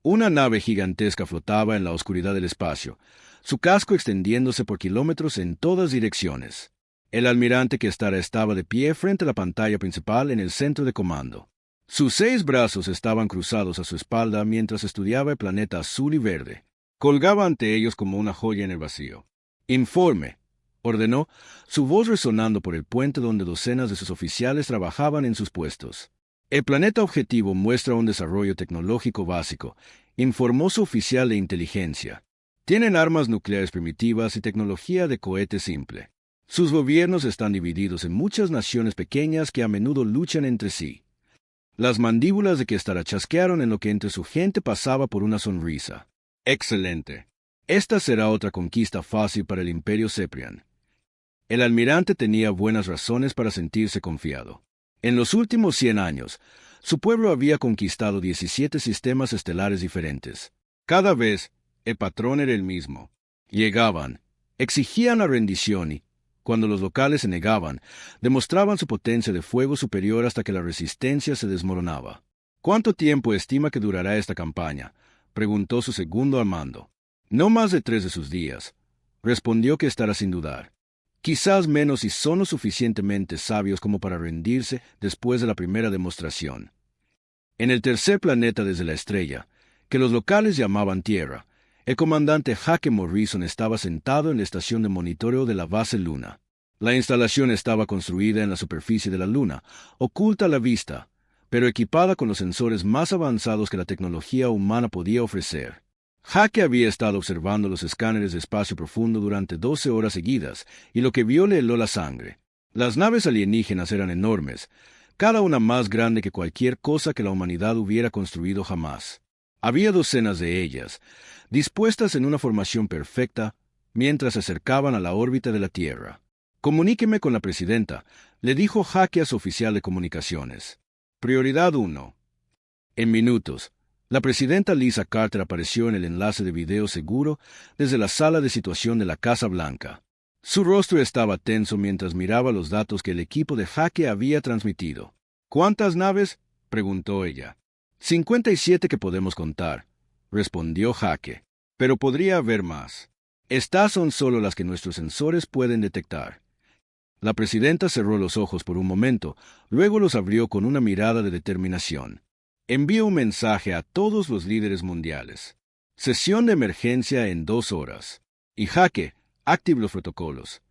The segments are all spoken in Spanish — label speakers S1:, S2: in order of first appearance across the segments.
S1: Una nave gigantesca flotaba en la oscuridad del espacio, su casco extendiéndose por kilómetros en todas direcciones. El almirante Kestara estaba de pie frente a la pantalla principal en el centro de comando. Sus 6 brazos estaban cruzados a su espalda mientras estudiaba el planeta azul y verde. Colgaba ante ellos como una joya en el vacío. «Informe», ordenó, su voz resonando por el puente donde docenas de sus oficiales trabajaban en sus puestos. «El planeta objetivo muestra un desarrollo tecnológico básico», informó su oficial de inteligencia. «Tienen armas nucleares primitivas y tecnología de cohete simple. Sus gobiernos están divididos en muchas naciones pequeñas que a menudo luchan entre sí». Las mandíbulas de Kestara chasquearon en lo que entre su gente pasaba por una sonrisa. «Excelente. Esta será otra conquista fácil para el Imperio Ceprian». El almirante tenía buenas razones para sentirse confiado. En los últimos 100 años, su pueblo había conquistado 17 sistemas estelares diferentes. Cada vez, el patrón era el mismo. Llegaban, exigían la rendición y, cuando los locales se negaban, demostraban su potencia de fuego superior hasta que la resistencia se desmoronaba. «¿Cuánto tiempo estima que durará esta campaña?», preguntó su segundo al mando. «No más de 3 de sus días», respondió Kestara sin dudar. «Quizás menos si son lo suficientemente sabios como para rendirse después de la primera demostración». En el tercer planeta desde la estrella, que los locales llamaban Tierra, el comandante Hake Morrison estaba sentado en la estación de monitoreo de la base Luna. La instalación estaba construida en la superficie de la Luna, oculta a la vista, pero equipada con los sensores más avanzados que la tecnología humana podía ofrecer. Hake había estado observando los escáneres de espacio profundo durante 12 horas seguidas, y lo que vio le heló la sangre. Las naves alienígenas eran enormes, cada una más grande que cualquier cosa que la humanidad hubiera construido jamás. Había docenas de ellas, dispuestas en una formación perfecta, mientras se acercaban a la órbita de la Tierra. «Comuníqueme con la presidenta», le dijo Hake a su oficial de comunicaciones. Prioridad 1. En minutos, la presidenta Lisa Carter apareció en el enlace de video seguro desde la sala de situación de la Casa Blanca. Su rostro estaba tenso mientras miraba los datos que el equipo de Hake había transmitido. «¿Cuántas naves?», preguntó ella. «57 que podemos contar», respondió Hake. «Pero podría haber más. Estas son solo las que nuestros sensores pueden detectar». La presidenta cerró los ojos por un momento, luego los abrió con una mirada de determinación. «Envío un mensaje a todos los líderes mundiales. Sesión de emergencia en 2 horas. Y Hake, active los protocolos».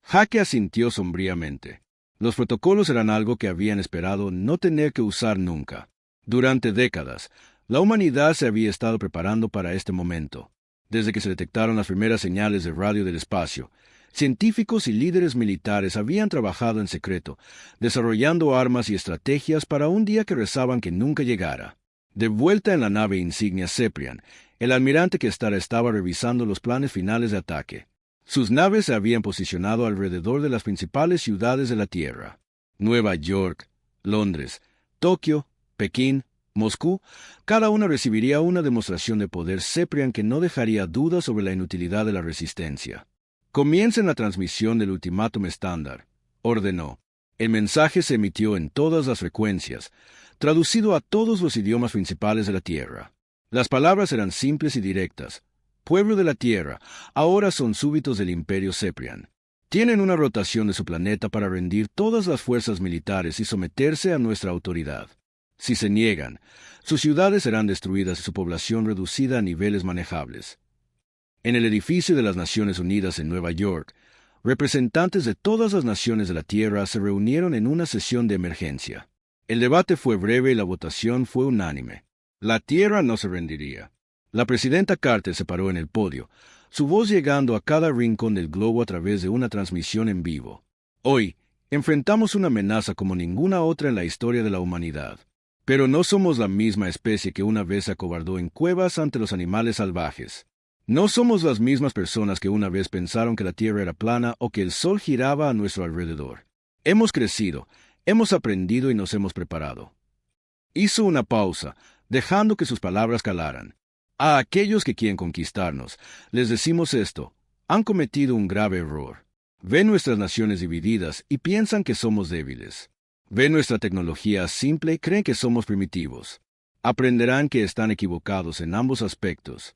S1: Hake asintió sombríamente. Los protocolos eran algo que habían esperado no tener que usar nunca. Durante décadas, la humanidad se había estado preparando para este momento. Desde que se detectaron las primeras señales de radio del espacio, científicos y líderes militares habían trabajado en secreto, desarrollando armas y estrategias para un día que rezaban que nunca llegara. De vuelta en la nave insignia Ceprian, el almirante Kestara estaba revisando los planes finales de ataque. Sus naves se habían posicionado alrededor de las principales ciudades de la Tierra: Nueva York, Londres, Tokio, Pekín, Moscú. Cada una recibiría una demostración de poder Ceprian que no dejaría dudas sobre la inutilidad de la resistencia. «Comiencen la transmisión del ultimátum estándar», ordenó. El mensaje se emitió en todas las frecuencias, traducido a todos los idiomas principales de la Tierra. Las palabras eran simples y directas. «Pueblo de la Tierra, ahora son súbditos del Imperio Ceprian. Tienen una rotación de su planeta para rendir todas las fuerzas militares y someterse a nuestra autoridad. Si se niegan, sus ciudades serán destruidas y su población reducida a niveles manejables». En el edificio de las Naciones Unidas en Nueva York, representantes de todas las naciones de la Tierra se reunieron en una sesión de emergencia. El debate fue breve y la votación fue unánime. La Tierra no se rendiría. La presidenta Carter se paró en el podio, su voz llegando a cada rincón del globo a través de una transmisión en vivo. «Hoy, enfrentamos una amenaza como ninguna otra en la historia de la humanidad. Pero no somos la misma especie que una vez se acobardó en cuevas ante los animales salvajes. No somos las mismas personas que una vez pensaron que la Tierra era plana o que el Sol giraba a nuestro alrededor. Hemos crecido, hemos aprendido y nos hemos preparado». Hizo una pausa, dejando que sus palabras calaran. «A aquellos que quieren conquistarnos, les decimos esto: han cometido un grave error. Ven nuestras naciones divididas y piensan que somos débiles. Ven nuestra tecnología simple y creen que somos primitivos. Aprenderán que están equivocados en ambos aspectos.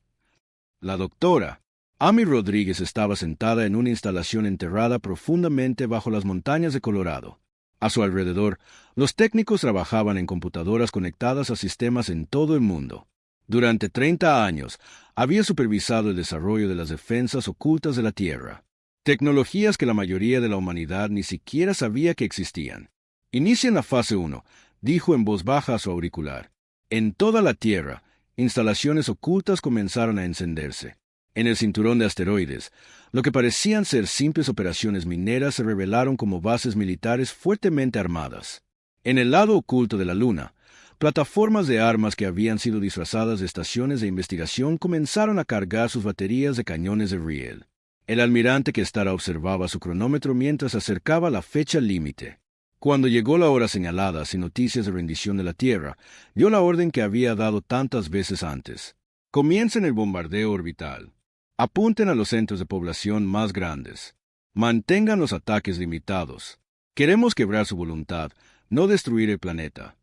S1: La doctora Amy Rodríguez estaba sentada en una instalación enterrada profundamente bajo las montañas de Colorado. A su alrededor, los técnicos trabajaban en computadoras conectadas a sistemas en todo el mundo. Durante 30 años, había supervisado el desarrollo de las defensas ocultas de la Tierra, tecnologías que la mayoría de la humanidad ni siquiera sabía que existían. Inician la fase 1, dijo en voz baja a su auricular. En toda la Tierra, instalaciones ocultas comenzaron a encenderse. En el cinturón de asteroides, lo que parecían ser simples operaciones mineras se revelaron como bases militares fuertemente armadas. En el lado oculto de la Luna, plataformas de armas que habían sido disfrazadas de estaciones de investigación comenzaron a cargar sus baterías de cañones de riel. El almirante que Stara observaba su cronómetro mientras acercaba la fecha límite. Cuando llegó la hora señalada sin noticias de rendición de la Tierra, dio la orden que había dado tantas veces antes. Comiencen el bombardeo orbital. Apunten a los centros de población más grandes. Mantengan los ataques limitados. Queremos quebrar su voluntad, no destruir el planeta.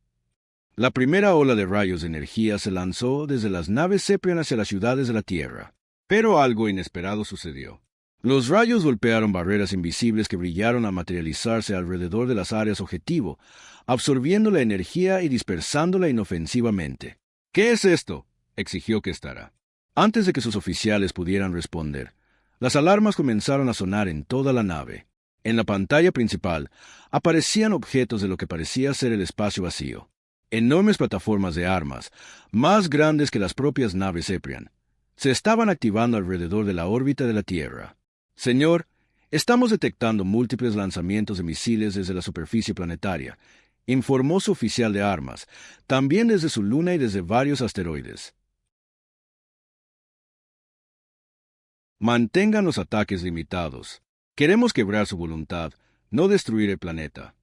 S1: La primera ola de rayos de energía se lanzó desde las naves Ceprian hacia las ciudades de la Tierra. Pero algo inesperado sucedió. Los rayos golpearon barreras invisibles que brillaron a materializarse alrededor de las áreas objetivo, absorbiendo la energía y dispersándola inofensivamente. ¿Qué es esto?, exigió Stara. Antes de que sus oficiales pudieran responder, las alarmas comenzaron a sonar en toda la nave. En la pantalla principal aparecían objetos de lo que parecía ser el espacio vacío. Enormes plataformas de armas, más grandes que las propias naves Ceprian, se estaban activando alrededor de la órbita de la Tierra. Señor, estamos detectando múltiples lanzamientos de misiles desde la superficie planetaria, informó su oficial de armas, también desde su luna y desde varios asteroides. Mantengan los ataques limitados. Queremos quebrar su voluntad, no destruir el planeta.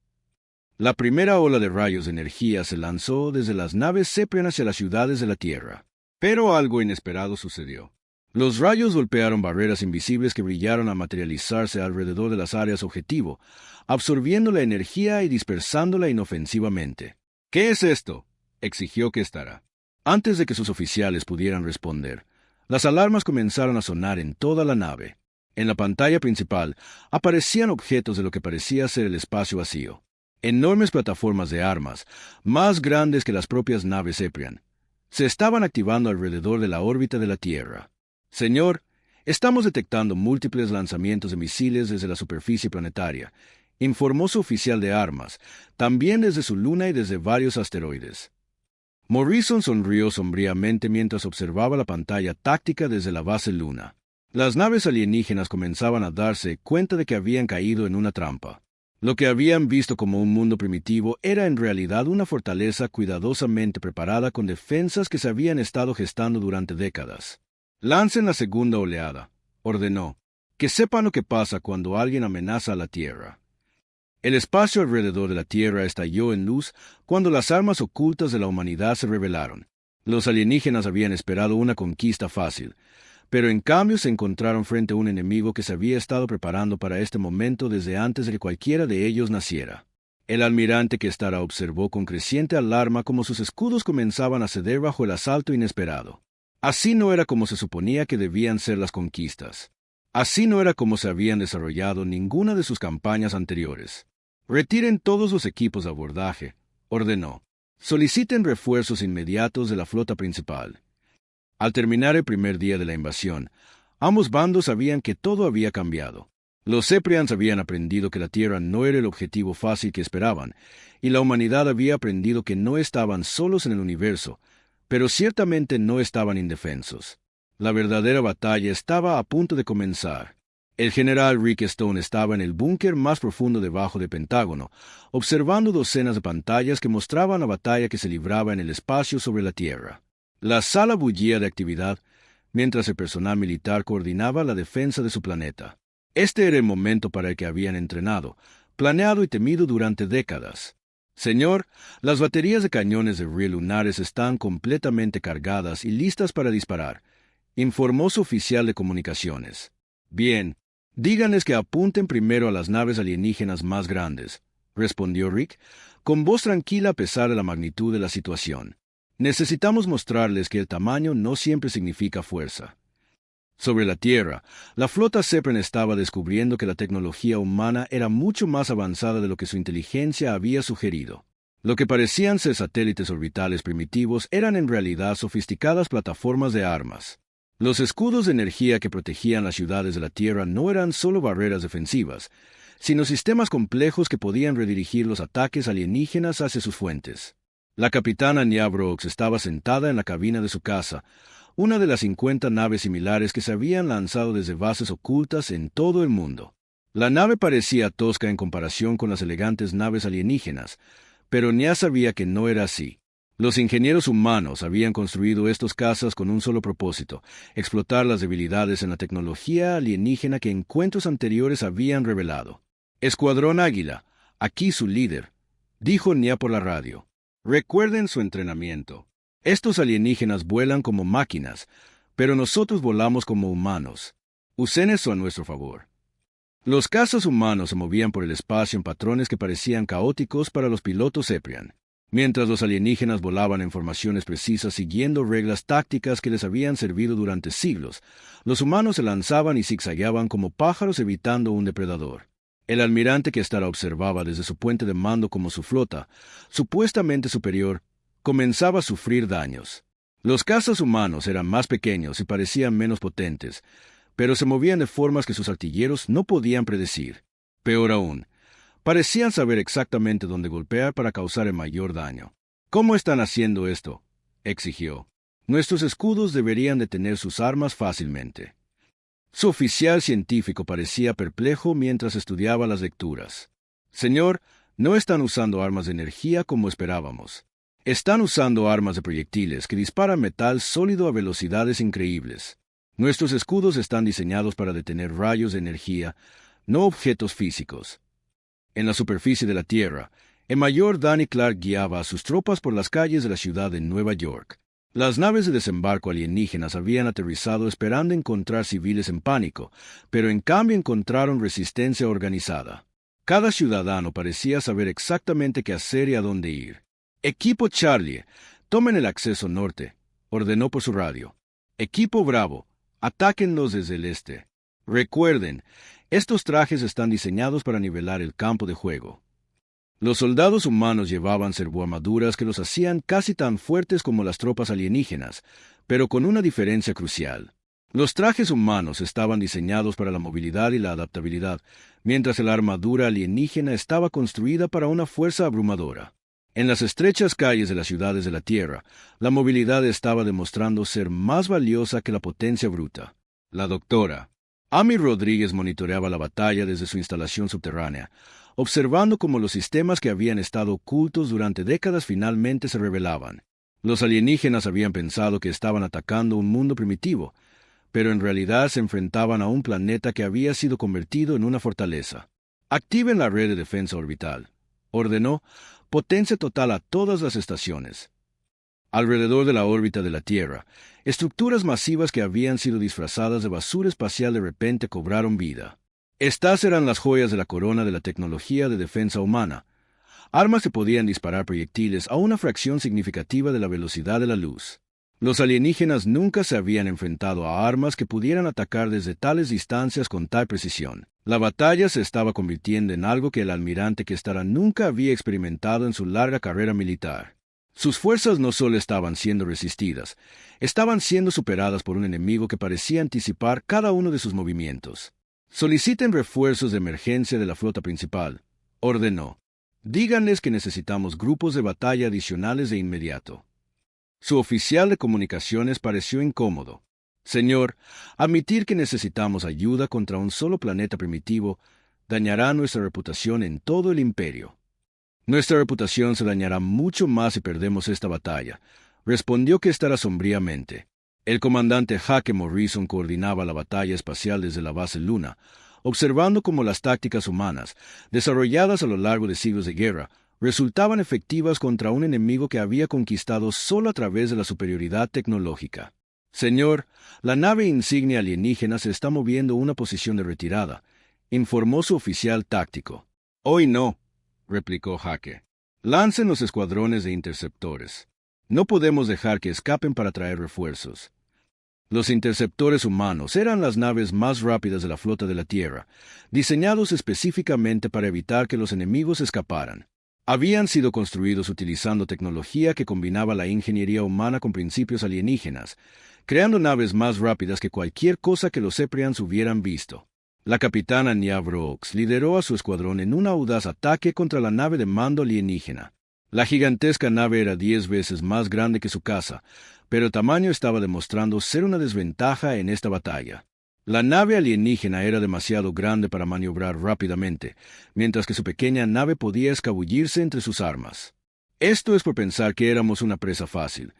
S1: La primera ola de rayos de energía se lanzó desde las naves Ceprian hacia las ciudades de la Tierra. Pero algo inesperado sucedió. Los rayos golpearon barreras invisibles que brillaron a materializarse alrededor de las áreas objetivo, absorbiendo la energía y dispersándola inofensivamente. ¿Qué es esto?, exigió Stara. Antes de que sus oficiales pudieran responder, las alarmas comenzaron a sonar en toda la nave. En la pantalla principal aparecían objetos de lo que parecía ser el espacio vacío. Enormes plataformas de armas, más grandes que las propias naves Ceprian, se estaban activando alrededor de la órbita de la Tierra. Señor, estamos detectando múltiples lanzamientos de misiles desde la superficie planetaria, informó su oficial de armas, también desde su luna y desde varios asteroides. Morrison sonrió sombríamente mientras observaba la pantalla táctica desde la base luna. Las naves alienígenas comenzaban a darse cuenta de que habían caído en una trampa. Lo que habían visto como un mundo primitivo era en realidad una fortaleza cuidadosamente preparada con defensas que se habían estado gestando durante décadas. Lancen la segunda oleada, ordenó. Que sepan lo que pasa cuando alguien amenaza a la Tierra. El espacio alrededor de la Tierra estalló en luz cuando las armas ocultas de la humanidad se revelaron. Los alienígenas habían esperado una conquista fácil, pero en cambio se encontraron frente a un enemigo que se había estado preparando para este momento desde antes de que cualquiera de ellos naciera. El almirante que Stara observó con creciente alarma cómo sus escudos comenzaban a ceder bajo el asalto inesperado. Así no era como se suponía que debían ser las conquistas. Así no era como se habían desarrollado ninguna de sus campañas anteriores. Retiren todos los equipos de abordaje, ordenó. Soliciten refuerzos inmediatos de la flota principal. Al terminar el primer día de la invasión, ambos bandos sabían que todo había cambiado. Los Ceprians habían aprendido que la Tierra no era el objetivo fácil que esperaban, y la humanidad había aprendido que no estaban solos en el universo, pero ciertamente no estaban indefensos. La verdadera batalla estaba a punto de comenzar. El general Rick Stone estaba en el búnker más profundo debajo del Pentágono, observando docenas de pantallas que mostraban la batalla que se libraba en el espacio sobre la Tierra. La sala bullía de actividad, mientras el personal militar coordinaba la defensa de su planeta. Este era el momento para el que habían entrenado, planeado y temido durante décadas. Señor, las baterías de cañones de riel lunares están completamente cargadas y listas para disparar, informó su oficial de comunicaciones. Bien, díganles que apunten primero a las naves alienígenas más grandes, respondió Rick, con voz tranquila a pesar de la magnitud de la situación. Necesitamos mostrarles que el tamaño no siempre significa fuerza. Sobre la Tierra, la flota Zeppelin estaba descubriendo que la tecnología humana era mucho más avanzada de lo que su inteligencia había sugerido. Lo que parecían ser satélites orbitales primitivos eran en realidad sofisticadas plataformas de armas. Los escudos de energía que protegían las ciudades de la Tierra no eran solo barreras defensivas, sino sistemas complejos que podían redirigir los ataques alienígenas hacia sus fuentes. La capitana Nya Brooks estaba sentada en la cabina de su casa, una de las 50 naves similares que se habían lanzado desde bases ocultas en todo el mundo. La nave parecía tosca en comparación con las elegantes naves alienígenas, pero Nya sabía que no era así. Los ingenieros humanos habían construido estos cazas con un solo propósito: explotar las debilidades en la tecnología alienígena que encuentros anteriores habían revelado. Escuadrón Águila, aquí su líder, dijo Nya por la radio. Recuerden su entrenamiento. Estos alienígenas vuelan como máquinas, pero nosotros volamos como humanos. Usen eso a nuestro favor. Los cazas humanos se movían por el espacio en patrones que parecían caóticos para los pilotos Zeppelin, mientras los alienígenas volaban en formaciones precisas siguiendo reglas tácticas que les habían servido durante siglos. Los humanos se lanzaban y zigzagueaban como pájaros evitando un depredador. El almirante que Stara observaba desde su puente de mando como su flota, supuestamente superior, comenzaba a sufrir daños. Los cazas humanos eran más pequeños y parecían menos potentes, pero se movían de formas que sus artilleros no podían predecir. Peor aún, parecían saber exactamente dónde golpear para causar el mayor daño. ¿Cómo están haciendo esto?, exigió. Nuestros escudos deberían detener sus armas fácilmente. Su oficial científico parecía perplejo mientras estudiaba las lecturas. Señor, no están usando armas de energía como esperábamos. Están usando armas de proyectiles que disparan metal sólido a velocidades increíbles. Nuestros escudos están diseñados para detener rayos de energía, no objetos físicos. En la superficie de la Tierra, el mayor Danny Clark guiaba a sus tropas por las calles de la ciudad de Nueva York. Las naves de desembarco alienígenas habían aterrizado esperando encontrar civiles en pánico, pero en cambio encontraron resistencia organizada. Cada ciudadano parecía saber exactamente qué hacer y a dónde ir. Equipo Charlie, tomen el acceso norte, ordenó por su radio. Equipo Bravo, atáquenlos desde el este. Recuerden, estos trajes están diseñados para nivelar el campo de juego. Los soldados humanos llevaban servoarmaduras que los hacían casi tan fuertes como las tropas alienígenas, pero con una diferencia crucial. Los trajes humanos estaban diseñados para la movilidad y la adaptabilidad, mientras la armadura alienígena estaba construida para una fuerza abrumadora. En las estrechas calles de las ciudades de la Tierra, la movilidad estaba demostrando ser más valiosa que la potencia bruta. La doctora Amy Rodríguez monitoreaba la batalla desde su instalación subterránea, observando cómo los sistemas que habían estado ocultos durante décadas finalmente se revelaban. Los alienígenas habían pensado que estaban atacando un mundo primitivo, pero en realidad se enfrentaban a un planeta que había sido convertido en una fortaleza. Activen la red de defensa orbital, ordenó. Potencia total a todas las estaciones. Alrededor de la órbita de la Tierra, estructuras masivas que habían sido disfrazadas de basura espacial de repente cobraron vida. Estas eran las joyas de la corona de la tecnología de defensa humana, armas que podían disparar proyectiles a una fracción significativa de la velocidad de la luz. Los alienígenas nunca se habían enfrentado a armas que pudieran atacar desde tales distancias con tal precisión. La batalla se estaba convirtiendo en algo que el almirante Kestara nunca había experimentado en su larga carrera militar. Sus fuerzas no solo estaban siendo resistidas, estaban siendo superadas por un enemigo que parecía anticipar cada uno de sus movimientos. Soliciten refuerzos de emergencia de la flota principal, ordenó. Díganles que necesitamos grupos de batalla adicionales de inmediato. Su oficial de comunicaciones pareció incómodo. Señor, admitir que necesitamos ayuda contra un solo planeta primitivo dañará nuestra reputación en todo el imperio. Nuestra reputación se dañará mucho más si perdemos esta batalla, respondió Kestara sombríamente. El comandante Hake Morrison coordinaba la batalla espacial desde la base Luna, observando cómo las tácticas humanas, desarrolladas a lo largo de siglos de guerra, resultaban efectivas contra un enemigo que había conquistado solo a través de la superioridad tecnológica. Señor, la nave insignia alienígena se está moviendo a una posición de retirada, informó su oficial táctico. Hoy no, replicó Hake. Lancen los escuadrones de interceptores. No podemos dejar que escapen para traer refuerzos. Los interceptores humanos eran las naves más rápidas de la flota de la Tierra, diseñados específicamente para evitar que los enemigos escaparan. Habían sido construidos utilizando tecnología que combinaba la ingeniería humana con principios alienígenas, creando naves más rápidas que cualquier cosa que los Ceprians hubieran visto. La capitana Nya Vrox lideró a su escuadrón en un audaz ataque contra la nave de mando alienígena. La gigantesca nave era 10 veces más grande que su casa, pero el tamaño estaba demostrando ser una desventaja en esta batalla. La nave alienígena era demasiado grande para maniobrar rápidamente, mientras que su pequeña nave podía escabullirse entre sus armas. «Esto es por pensar que éramos una presa fácil»,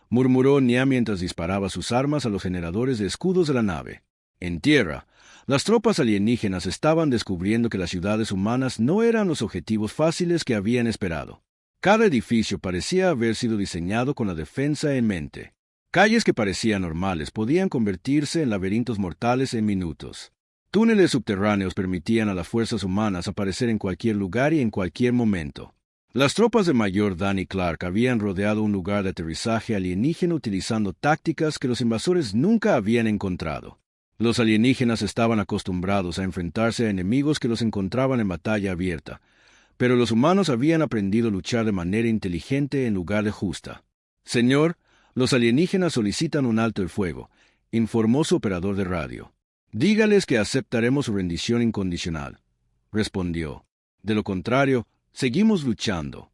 S1: murmuró Nya mientras disparaba sus armas a los generadores de escudos de la nave. En tierra, las tropas alienígenas estaban descubriendo que las ciudades humanas no eran los objetivos fáciles que habían esperado. Cada edificio parecía haber sido diseñado con la defensa en mente. Calles que parecían normales podían convertirse en laberintos mortales en minutos. Túneles subterráneos permitían a las fuerzas humanas aparecer en cualquier lugar y en cualquier momento. Las tropas de Mayor Danny Clark habían rodeado un lugar de aterrizaje alienígena utilizando tácticas que los invasores nunca habían encontrado. Los alienígenas estaban acostumbrados a enfrentarse a enemigos que los encontraban en batalla abierta, pero los humanos habían aprendido a luchar de manera inteligente en lugar de justa. «Señor, los alienígenas solicitan un alto el fuego», informó su operador de radio. «Dígales que aceptaremos su rendición incondicional», respondió. «De lo contrario, seguimos luchando».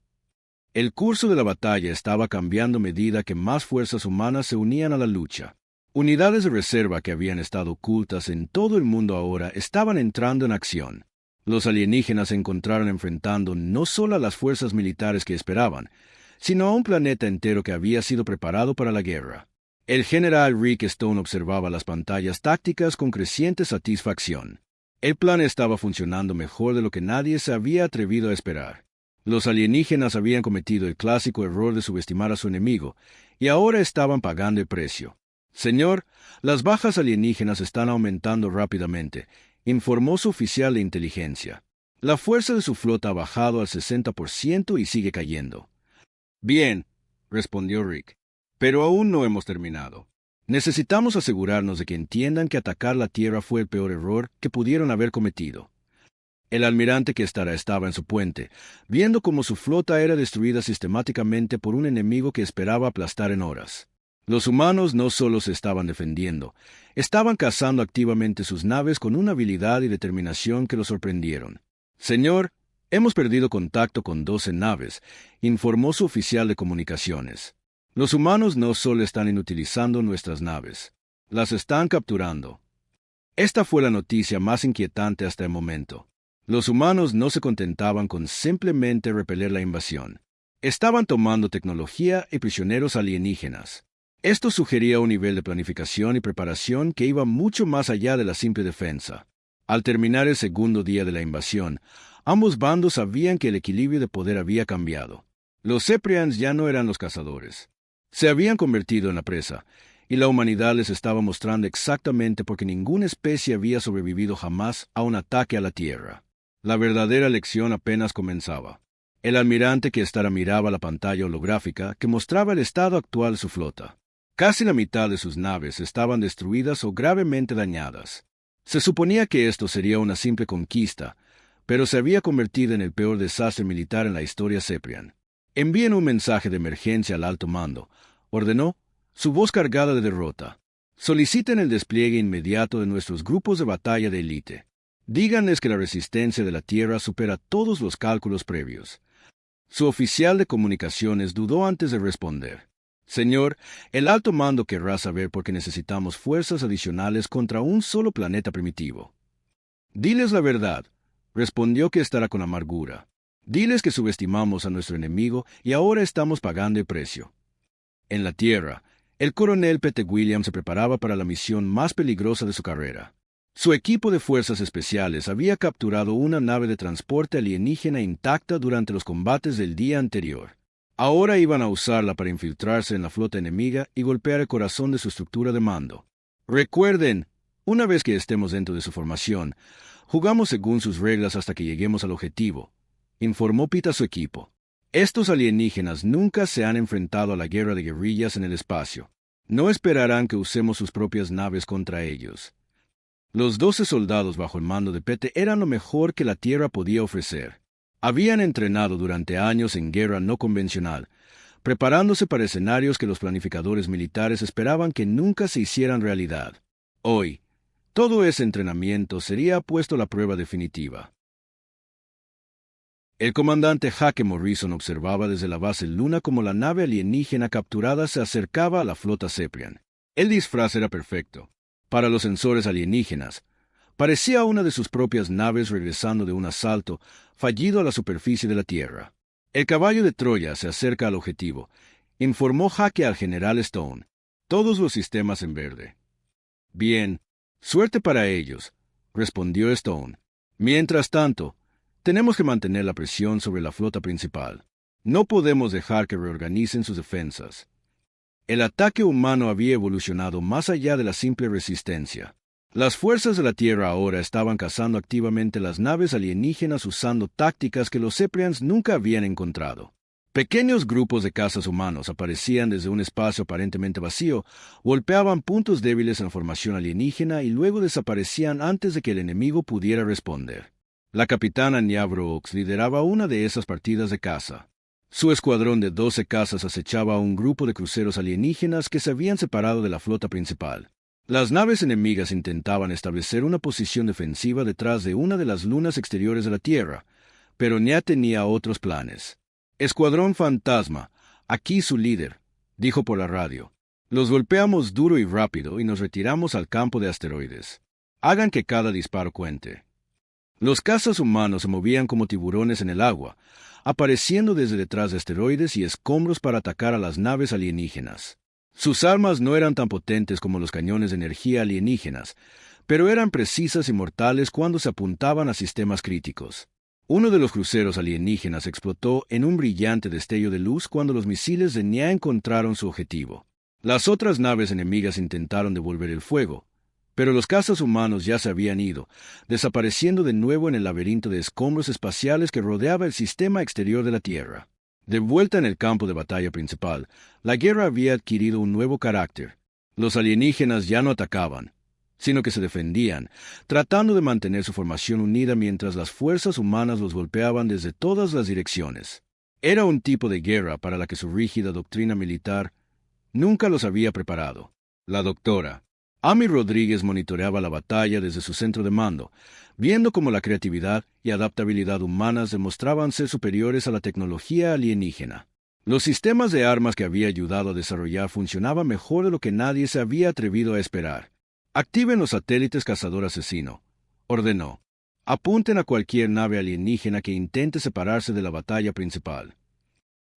S1: El curso de la batalla estaba cambiando a medida que más fuerzas humanas se unían a la lucha. Unidades de reserva que habían estado ocultas en todo el mundo ahora estaban entrando en acción. Los alienígenas se encontraron enfrentando no solo a las fuerzas militares que esperaban, sino a un planeta entero que había sido preparado para la guerra. El general Rick Stone observaba las pantallas tácticas con creciente satisfacción. El plan estaba funcionando mejor de lo que nadie se había atrevido a esperar. Los alienígenas habían cometido el clásico error de subestimar a su enemigo, y ahora estaban pagando el precio. «Señor, las bajas alienígenas están aumentando rápidamente», informó su oficial de inteligencia. «La fuerza de su flota ha bajado al 60% y sigue cayendo». «Bien», respondió Rick, «pero aún no hemos terminado. Necesitamos asegurarnos de que entiendan que atacar la Tierra fue el peor error que pudieron haber cometido». El almirante Kestara estaba en su puente, viendo cómo su flota era destruida sistemáticamente por un enemigo que esperaba aplastar en horas. Los humanos no solo se estaban defendiendo, estaban cazando activamente sus naves con una habilidad y determinación que los sorprendieron. «Señor, hemos perdido contacto con 12 naves», informó su oficial de comunicaciones. «Los humanos no solo están inutilizando nuestras naves, las están capturando». Esta fue la noticia más inquietante hasta el momento. Los humanos no se contentaban con simplemente repeler la invasión. Estaban tomando tecnología y prisioneros alienígenas. Esto sugería un nivel de planificación y preparación que iba mucho más allá de la simple defensa. Al terminar el segundo día de la invasión, ambos bandos sabían que el equilibrio de poder había cambiado. Los Ceprians ya no eran los cazadores. Se habían convertido en la presa, y la humanidad les estaba mostrando exactamente por qué ninguna especie había sobrevivido jamás a un ataque a la Tierra. La verdadera lección apenas comenzaba. El almirante Kestara miraba la pantalla holográfica que mostraba el estado actual de su flota. Casi la mitad de sus naves estaban destruidas o gravemente dañadas. Se suponía que esto sería una simple conquista, pero se había convertido en el peor desastre militar en la historia Ceprian. «Envíen un mensaje de emergencia al alto mando», ordenó, su voz cargada de derrota. «Soliciten el despliegue inmediato de nuestros grupos de batalla de élite. Díganles que la resistencia de la Tierra supera todos los cálculos previos». Su oficial de comunicaciones dudó antes de responder. «Señor, el alto mando querrá saber por qué necesitamos fuerzas adicionales contra un solo planeta primitivo». «Diles la verdad», respondió Kestara con amargura. «Diles que subestimamos a nuestro enemigo y ahora estamos pagando el precio». En la Tierra, el coronel Pete Williams se preparaba para la misión más peligrosa de su carrera. Su equipo de fuerzas especiales había capturado una nave de transporte alienígena intacta durante los combates del día anterior. Ahora iban a usarla para infiltrarse en la flota enemiga y golpear el corazón de su estructura de mando. «Recuerden, una vez que estemos dentro de su formación, jugamos según sus reglas hasta que lleguemos al objetivo», informó Pete a su equipo. Estos alienígenas nunca se han enfrentado a la guerra de guerrillas en el espacio. No esperarán que usemos sus propias naves contra ellos. Los 12 soldados bajo el mando de Pete eran lo mejor que la Tierra podía ofrecer. Habían entrenado durante años en guerra no convencional, preparándose para escenarios que los planificadores militares esperaban que nunca se hicieran realidad. Hoy, todo ese entrenamiento sería puesto a la prueba definitiva. El comandante Hake Morrison observaba desde la base Luna cómo la nave alienígena capturada se acercaba a la flota Ceprian. El disfraz era perfecto. Para los sensores alienígenas, parecía una de sus propias naves regresando de un asalto fallido a la superficie de la Tierra. El caballo de Troya se acerca al objetivo, informó Hake al general Stone. Todos los sistemas en verde. Bien, suerte para ellos, respondió Stone. Mientras tanto, tenemos que mantener la presión sobre la flota principal. No podemos dejar que reorganicen sus defensas. El ataque humano había evolucionado más allá de la simple resistencia. Las fuerzas de la Tierra ahora estaban cazando activamente las naves alienígenas usando tácticas que los Ceprians nunca habían encontrado. Pequeños grupos de cazas humanos aparecían desde un espacio aparentemente vacío, golpeaban puntos débiles en la formación alienígena y luego desaparecían antes de que el enemigo pudiera responder. La capitana Nya Brooks lideraba una de esas partidas de caza. Su escuadrón de 12 cazas acechaba a un grupo de cruceros alienígenas que se habían separado de la flota principal. Las naves enemigas intentaban establecer una posición defensiva detrás de una de las lunas exteriores de la Tierra, pero Nya tenía otros planes. Escuadrón Fantasma, aquí su líder, dijo por la radio. Los golpeamos duro y rápido y nos retiramos al campo de asteroides. Hagan que cada disparo cuente. Los cazas humanos se movían como tiburones en el agua, apareciendo desde detrás de asteroides y escombros para atacar a las naves alienígenas. Sus armas no eran tan potentes como los cañones de energía alienígenas, pero eran precisas y mortales cuando se apuntaban a sistemas críticos. Uno de los cruceros alienígenas explotó en un brillante destello de luz cuando los misiles de Nya encontraron su objetivo. Las otras naves enemigas intentaron devolver el fuego, pero los cazas humanos ya se habían ido, desapareciendo de nuevo en el laberinto de escombros espaciales que rodeaba el sistema exterior de la Tierra. De vuelta en el campo de batalla principal, la guerra había adquirido un nuevo carácter. Los alienígenas ya no atacaban, sino que se defendían, tratando de mantener su formación unida mientras las fuerzas humanas los golpeaban desde todas las direcciones. Era un tipo de guerra para la que su rígida doctrina militar nunca los había preparado. La doctora Amy Rodríguez monitoreaba la batalla desde su centro de mando, viendo cómo la creatividad y adaptabilidad humanas demostraban ser superiores a la tecnología alienígena. Los sistemas de armas que había ayudado a desarrollar funcionaban mejor de lo que nadie se había atrevido a esperar. Activen los satélites cazador asesino, ordenó. Apunten a cualquier nave alienígena que intente separarse de la batalla principal.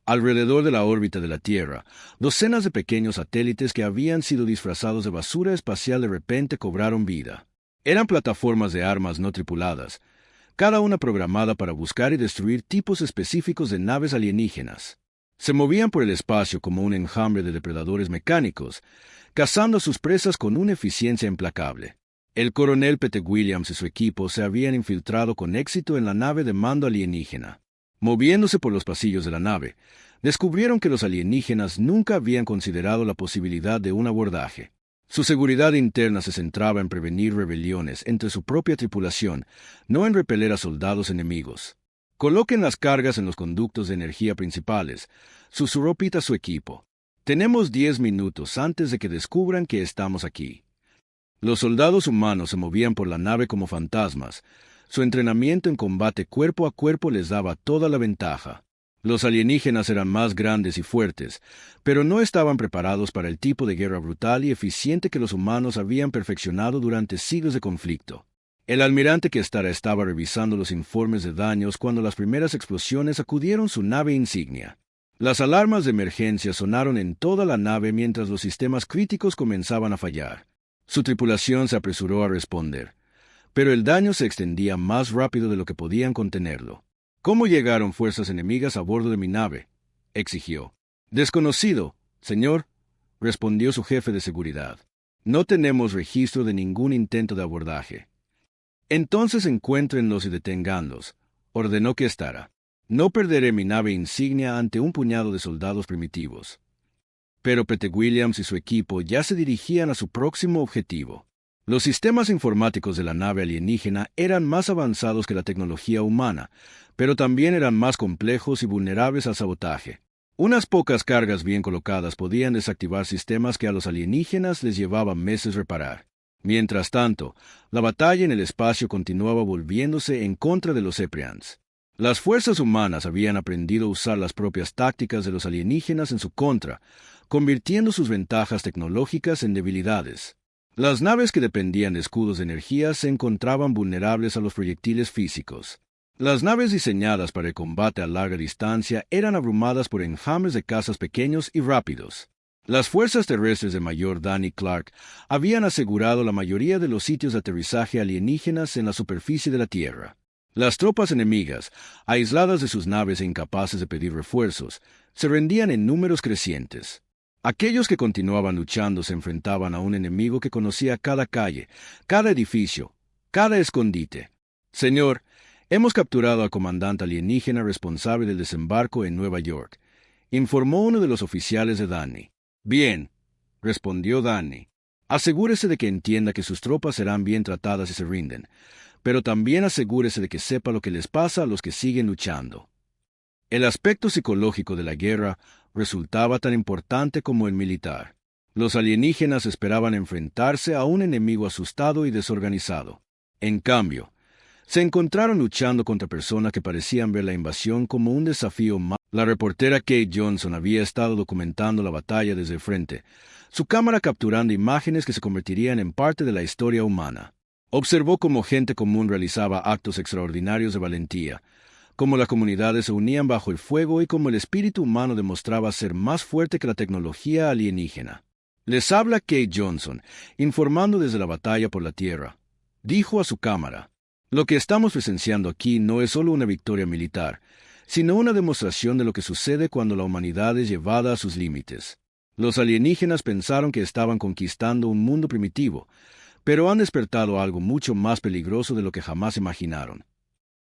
S1: Alrededor de la órbita de la Tierra, docenas de pequeños satélites que habían sido disfrazados de basura espacial de repente cobraron vida. Eran plataformas de armas no tripuladas, cada una programada para buscar y destruir tipos específicos de naves alienígenas. Se movían por el espacio como un enjambre de depredadores mecánicos, cazando a sus presas con una eficiencia implacable. El coronel Pete Williams y su equipo se habían infiltrado con éxito en la nave de mando alienígena. Moviéndose por los pasillos de la nave, descubrieron que los alienígenas nunca habían considerado la posibilidad de un abordaje. Su seguridad interna se centraba en prevenir rebeliones entre su propia tripulación, no en repeler a soldados enemigos. Coloquen las cargas en los conductos de energía principales, susurró Pete a su equipo. Tenemos 10 minutos antes de que descubran que estamos aquí. Los soldados humanos se movían por la nave como fantasmas. Su entrenamiento en combate cuerpo a cuerpo les daba toda la ventaja. Los alienígenas eran más grandes y fuertes, pero no estaban preparados para el tipo de guerra brutal y eficiente que los humanos habían perfeccionado durante siglos de conflicto. El almirante Kestara estaba revisando los informes de daños cuando las primeras explosiones sacudieron su nave insignia. Las alarmas de emergencia sonaron en toda la nave mientras los sistemas críticos comenzaban a fallar. Su tripulación se apresuró a responder, pero el daño se extendía más rápido de lo que podían contenerlo. ¿Cómo llegaron fuerzas enemigas a bordo de mi nave?, exigió. Desconocido, señor, respondió su jefe de seguridad. No tenemos registro de ningún intento de abordaje. Entonces encuéntrenlos y deténganlos, ordenó Kestara. No perderé mi nave insignia ante un puñado de soldados primitivos. Pero Pete Williams y su equipo ya se dirigían a su próximo objetivo. Los sistemas informáticos de la nave alienígena eran más avanzados que la tecnología humana, pero también eran más complejos y vulnerables al sabotaje. Unas pocas cargas bien colocadas podían desactivar sistemas que a los alienígenas les llevaba meses reparar. Mientras tanto, la batalla en el espacio continuaba volviéndose en contra de los Ceprians. Las fuerzas humanas habían aprendido a usar las propias tácticas de los alienígenas en su contra, convirtiendo sus ventajas tecnológicas en debilidades. Las naves que dependían de escudos de energía se encontraban vulnerables a los proyectiles físicos. Las naves diseñadas para el combate a larga distancia eran abrumadas por enjambres de cazas pequeños y rápidos. Las fuerzas terrestres de Mayor Danny Clark habían asegurado la mayoría de los sitios de aterrizaje alienígenas en la superficie de la Tierra. Las tropas enemigas, aisladas de sus naves e incapaces de pedir refuerzos, se rendían en números crecientes. Aquellos que continuaban luchando se enfrentaban a un enemigo que conocía cada calle, cada edificio, cada escondite. Señor, hemos capturado al comandante alienígena responsable del desembarco en Nueva York, informó uno de los oficiales de Danny. Bien, respondió Danny. Asegúrese de que entienda que sus tropas serán bien tratadas si se rinden, pero también asegúrese de que sepa lo que les pasa a los que siguen luchando. El aspecto psicológico de la guerra resultaba tan importante como el militar. Los alienígenas esperaban enfrentarse a un enemigo asustado y desorganizado. En cambio, se encontraron luchando contra personas que parecían ver la invasión como un desafío más. La reportera Kate Johnson había estado documentando la batalla desde el frente, su cámara capturando imágenes que se convertirían en parte de la historia humana. Observó cómo gente común realizaba actos extraordinarios de valentía, cómo las comunidades se unían bajo el fuego y cómo el espíritu humano demostraba ser más fuerte que la tecnología alienígena. Les habla Kate Johnson, informando desde la batalla por la Tierra. Dijo a su cámara: "Lo que estamos presenciando aquí no es solo una victoria militar, sino una demostración de lo que sucede cuando la humanidad es llevada a sus límites. Los alienígenas pensaron que estaban conquistando un mundo primitivo, pero han despertado algo mucho más peligroso de lo que jamás imaginaron".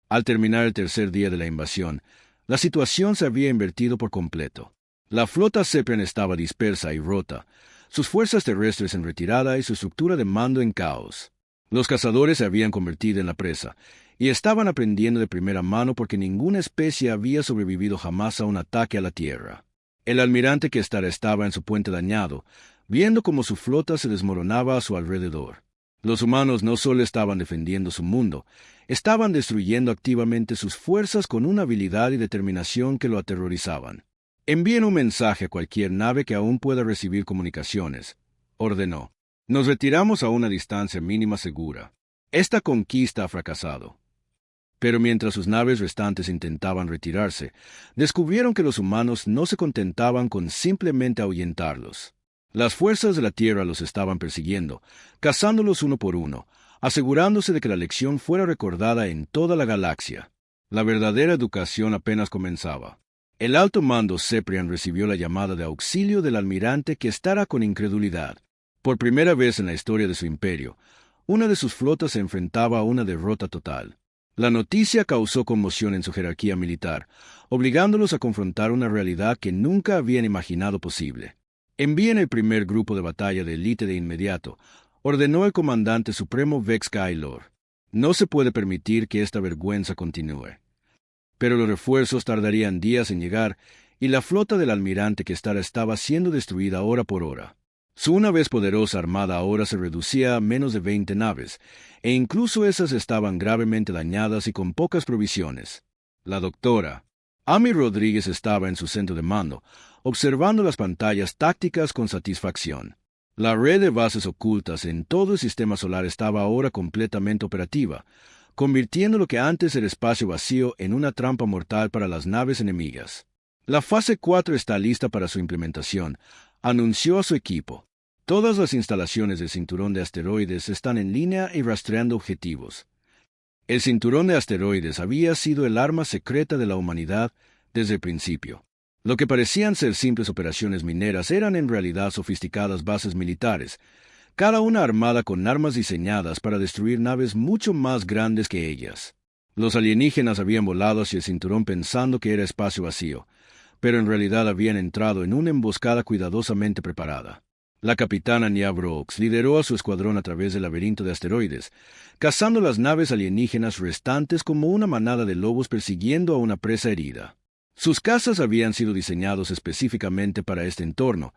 S1: Al terminar el tercer día de la invasión, la situación se había invertido por completo. La flota Ceprian estaba dispersa y rota, sus fuerzas terrestres en retirada y su estructura de mando en caos. Los cazadores se habían convertido en la presa, y estaban aprendiendo de primera mano porque ninguna especie había sobrevivido jamás a un ataque a la Tierra. El almirante Questar estaba en su puente dañado, viendo cómo su flota se desmoronaba a su alrededor. Los humanos no solo estaban defendiendo su mundo, estaban destruyendo activamente sus fuerzas con una habilidad y determinación que lo aterrorizaban. «Envíen un mensaje a cualquier nave que aún pueda recibir comunicaciones», ordenó. «Nos retiramos a una distancia mínima segura. Esta conquista ha fracasado». Pero mientras sus naves restantes intentaban retirarse, descubrieron que los humanos no se contentaban con simplemente ahuyentarlos. Las fuerzas de la Tierra los estaban persiguiendo, cazándolos uno por uno, asegurándose de que la lección fuera recordada en toda la galaxia. La verdadera educación apenas comenzaba. El alto mando Ceprian recibió la llamada de auxilio del almirante Questar con incredulidad. Por primera vez en la historia de su imperio, una de sus flotas se enfrentaba a una derrota total. La noticia causó conmoción en su jerarquía militar, obligándolos a confrontar una realidad que nunca habían imaginado posible. «Envíen el primer grupo de batalla de élite de inmediato», ordenó el comandante supremo Vex Kailor. «No se puede permitir que esta vergüenza continúe». Pero los refuerzos tardarían días en llegar, y la flota del almirante Questar estaba siendo destruida hora por hora. Su una vez poderosa armada ahora se reducía a menos de 20 naves, e incluso esas estaban gravemente dañadas y con pocas provisiones. La doctora Amy Rodríguez estaba en su centro de mando, observando las pantallas tácticas con satisfacción. La red de bases ocultas en todo el sistema solar estaba ahora completamente operativa, convirtiendo lo que antes era espacio vacío en una trampa mortal para las naves enemigas. «La fase 4 está lista para su implementación», anunció a su equipo. «Todas las instalaciones del cinturón de asteroides están en línea y rastreando objetivos». El cinturón de asteroides había sido el arma secreta de la humanidad desde el principio. Lo que parecían ser simples operaciones mineras eran en realidad sofisticadas bases militares, cada una armada con armas diseñadas para destruir naves mucho más grandes que ellas. Los alienígenas habían volado hacia el cinturón pensando que era espacio vacío, pero en realidad habían entrado en una emboscada cuidadosamente preparada. La capitana Nia Brooks lideró a su escuadrón a través del laberinto de asteroides, cazando las naves alienígenas restantes como una manada de lobos persiguiendo a una presa herida. Sus cazas habían sido diseñados específicamente para este entorno,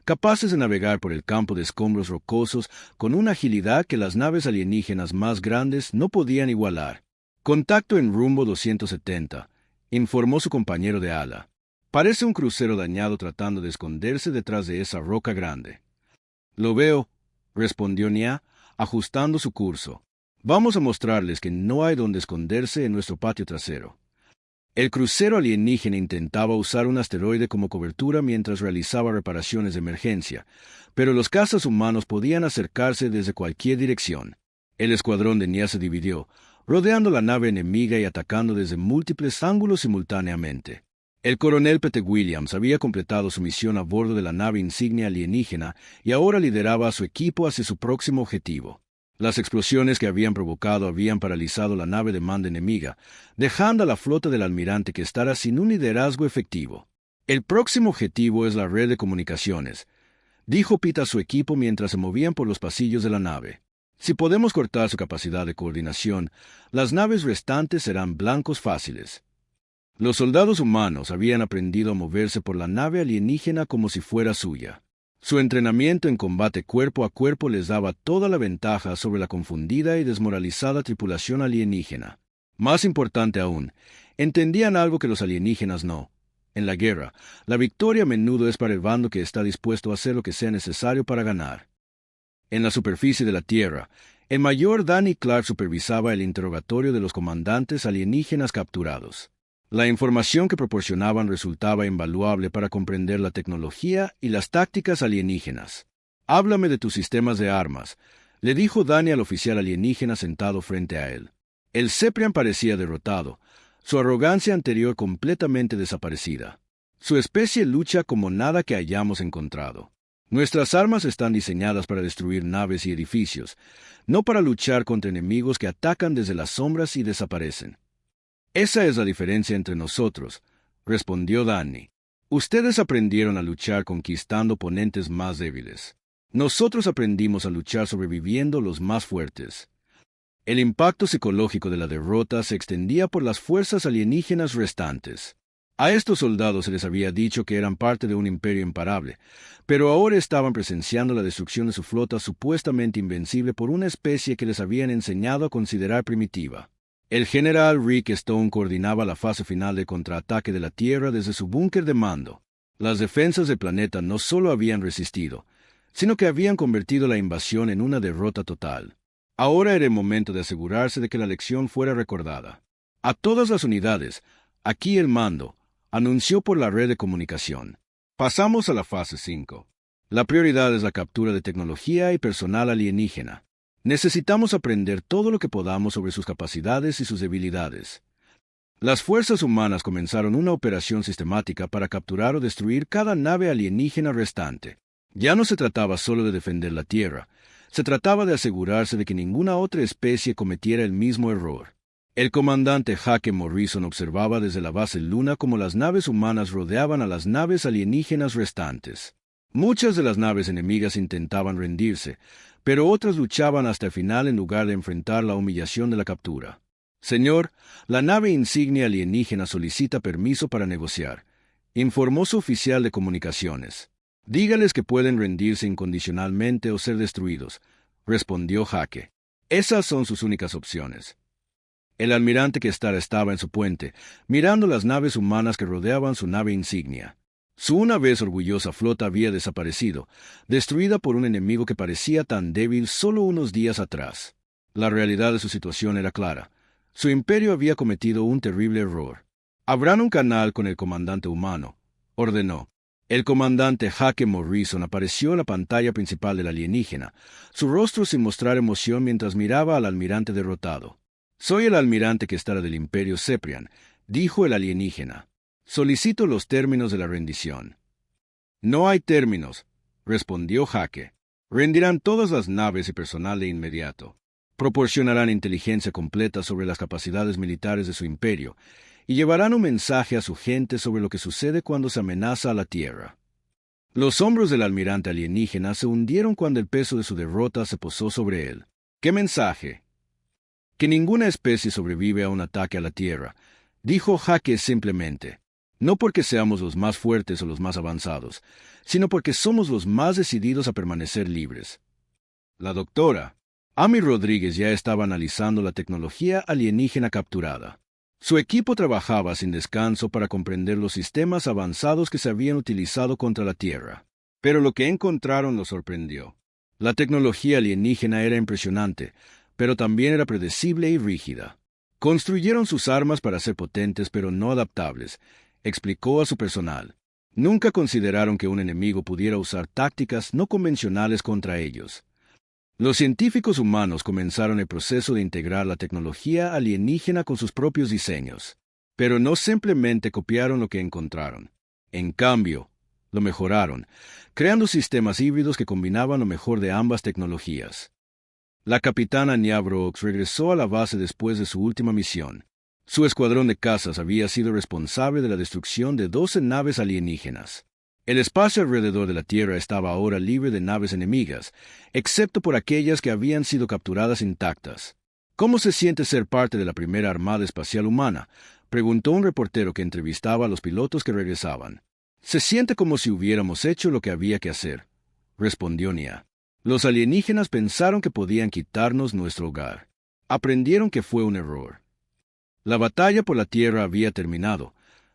S1: capaces de navegar por el campo de escombros rocosos con una agilidad que las naves alienígenas más grandes no podían igualar. Contacto en rumbo 270, informó su compañero de ala. Parece un crucero dañado tratando de esconderse detrás de esa roca grande. Lo veo, respondió Nia, ajustando su curso. Vamos a mostrarles que no hay donde esconderse en nuestro patio trasero. El crucero alienígena intentaba usar un asteroide como cobertura mientras realizaba reparaciones de emergencia, pero los cazas humanos podían acercarse desde cualquier dirección. El escuadrón de Nia se dividió, rodeando la nave enemiga y atacando desde múltiples ángulos simultáneamente. El coronel Pete Williams había completado su misión a bordo de la nave insignia alienígena y ahora lideraba a su equipo hacia su próximo objetivo. Las explosiones que habían provocado habían paralizado la nave de mando enemiga, dejando a la flota del almirante que estará sin un liderazgo efectivo. El próximo objetivo es la red de comunicaciones, dijo Pete a su equipo mientras se movían por los pasillos de la nave. Si podemos cortar su capacidad de coordinación, las naves restantes serán blancos fáciles. Los soldados humanos habían aprendido a moverse por la nave alienígena como si fuera suya. Su entrenamiento en combate cuerpo a cuerpo les daba toda la ventaja sobre la confundida y desmoralizada tripulación alienígena. Más importante aún, entendían algo que los alienígenas no. En la guerra, la victoria a menudo es para el bando que está dispuesto a hacer lo que sea necesario para ganar. En la superficie de la Tierra, el mayor Danny Clark supervisaba el interrogatorio de los comandantes alienígenas capturados. La información que proporcionaban resultaba invaluable para comprender la tecnología y las tácticas alienígenas. «Háblame de tus sistemas de armas», le dijo Danny al oficial alienígena sentado frente a él. El Ceprian parecía derrotado, su arrogancia anterior completamente desaparecida. Su especie lucha como nada que hayamos encontrado. Nuestras armas están diseñadas para destruir naves y edificios, no para luchar contra enemigos que atacan desde las sombras y desaparecen. Esa es la diferencia entre nosotros, respondió Danny. Ustedes aprendieron a luchar conquistando oponentes más débiles. Nosotros aprendimos a luchar sobreviviendo los más fuertes. El impacto psicológico de la derrota se extendía por las fuerzas alienígenas restantes. A estos soldados se les había dicho que eran parte de un imperio imparable, pero ahora estaban presenciando la destrucción de su flota supuestamente invencible por una especie que les habían enseñado a considerar primitiva. El general Rick Stone coordinaba la fase final del contraataque de la Tierra desde su búnker de mando. Las defensas del planeta no solo habían resistido, sino que habían convertido la invasión en una derrota total. Ahora era el momento de asegurarse de que la lección fuera recordada. A todas las unidades, aquí el mando, anunció por la red de comunicación. Pasamos a la fase 5. La prioridad es la captura de tecnología y personal alienígena. Necesitamos aprender todo lo que podamos sobre sus capacidades y sus debilidades. Las fuerzas humanas comenzaron una operación sistemática para capturar o destruir cada nave alienígena restante. Ya no se trataba solo de defender la Tierra, se trataba de asegurarse de que ninguna otra especie cometiera el mismo error. El comandante Hake Morrison observaba desde la base Luna cómo las naves humanas rodeaban a las naves alienígenas restantes. Muchas de las naves enemigas intentaban rendirse, pero otras luchaban hasta el final en lugar de enfrentar la humillación de la captura. «Señor, la nave insignia alienígena solicita permiso para negociar», informó su oficial de comunicaciones. «Dígales que pueden rendirse incondicionalmente o ser destruidos», respondió Hake. «Esas son sus únicas opciones». El almirante Questar estaba en su puente, mirando las naves humanas que rodeaban su nave insignia. Su una vez orgullosa flota había desaparecido, destruida por un enemigo que parecía tan débil solo unos días atrás. La realidad de su situación era clara. Su imperio había cometido un terrible error. «Abran un canal con el comandante humano», ordenó. El comandante Hake Morrison apareció en la pantalla principal del alienígena, su rostro sin mostrar emoción mientras miraba al almirante derrotado. «Soy el almirante Questar del Imperio Ceprian», dijo el alienígena. «Solicito los términos de la rendición». «No hay términos», respondió Hake. «Rendirán todas las naves y personal de inmediato». Proporcionarán inteligencia completa sobre las capacidades militares de su imperio y llevarán un mensaje a su gente sobre lo que sucede cuando se amenaza a la Tierra. Los hombros del almirante alienígena se hundieron cuando el peso de su derrota se posó sobre él. ¿Qué mensaje? Que ninguna especie sobrevive a un ataque a la Tierra, dijo Jaque simplemente. No porque seamos los más fuertes o los más avanzados, sino porque somos los más decididos a permanecer libres. La doctora Amy Rodríguez ya estaba analizando la tecnología alienígena capturada. Su equipo trabajaba sin descanso para comprender los sistemas avanzados que se habían utilizado contra la Tierra. Pero lo que encontraron los sorprendió. La tecnología alienígena era impresionante, pero también era predecible y rígida. Construyeron sus armas para ser potentes pero no adaptables, explicó a su personal. Nunca consideraron que un enemigo pudiera usar tácticas no convencionales contra ellos. Los científicos humanos comenzaron el proceso de integrar la tecnología alienígena con sus propios diseños. Pero no simplemente copiaron lo que encontraron. En cambio, lo mejoraron, creando sistemas híbridos que combinaban lo mejor de ambas tecnologías. La capitana Nya Brooks regresó a la base después de su última misión. Su escuadrón de cazas había sido responsable de la destrucción de 12 naves alienígenas. El espacio alrededor de la Tierra estaba ahora libre de naves enemigas, excepto por aquellas que habían sido capturadas intactas. ¿Cómo se siente ser parte de la primera Armada Espacial Humana?, preguntó un reportero que entrevistaba a los pilotos que regresaban. Se siente como si hubiéramos hecho lo que había que hacer, respondió Nya. Los alienígenas pensaron que podían quitarnos nuestro hogar. Aprendieron que fue un error. La batalla por la Tierra había terminado,